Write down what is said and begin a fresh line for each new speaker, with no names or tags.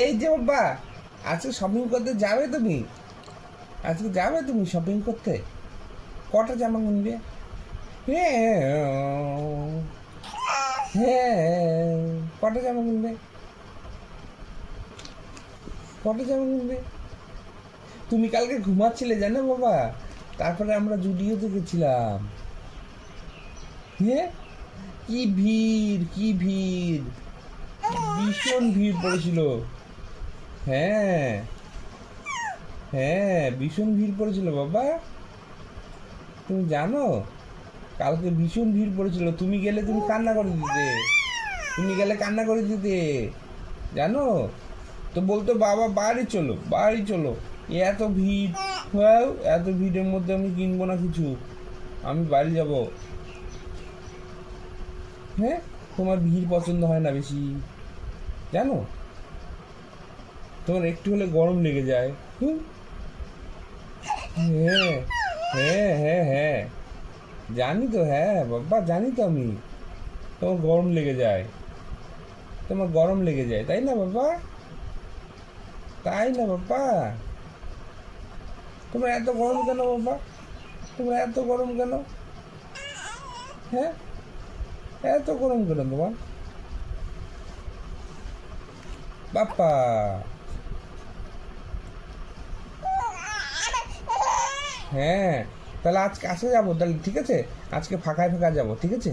এই যে বাবা, আজকে শপিং করতে যাবে তুমি? আজকে যাবে তুমি শপিং করতে? কটা জামা কিনবে? হ্যাঁ, হ্যাঁ, কটা জামা কিনবে? কটা জামা কিনবে? তুমি কালকে ঘুমাচ্ছিলে জানো বাবা, তারপরে আমরা জুডিওতে গেছিলাম। হ্যাঁ, কি ভিড়, কি ভিড়, ভীষণ ভিড় পড়েছিল। হ্যাঁ, হ্যাঁ, ভীষণ ভিড় পড়েছিল বাবা। তুমি জানো, কালকে ভীষণ ভিড় পড়েছিল। তুমি গেলে তুমি কান্না করে দিতে। তুমি গেলে কান্না করে দিতে, জানো তো। বলতো বাবা বাড়ি চলো, বাড়ি চলো, এত ভিড়। হ্যাঁ, এত ভিড়ের মধ্যে আমি কিনবো না কিছু, আমি বাড়ি যাব। হ্যাঁ, তোমার ভিড় পছন্দ হয় না বেশি, জানো। তোমার একটু হলে গরম লেগে যায়। হুম, হ্যাঁ, হ্যাঁ, হ্যাঁ, হ্যাঁ, জানি তো। হ্যাঁ বাবা, জানি তো আমি। তোমার গরম লেগে যায়, তোমার গরম লেগে যায়, তাই না বাবা? তাই না বাবা? তোমার এত গরম কেন বাবা? তোমার এত গরম কেন? হ্যাঁ, এত গরম কেন তোমার বাপ্পা? হ্যাঁ, তাহলে আজকে আসে যাবো তাহলে, ঠিক আছে? আজকে ফাঁকায় ফাঁকা যাবো, ঠিক আছে?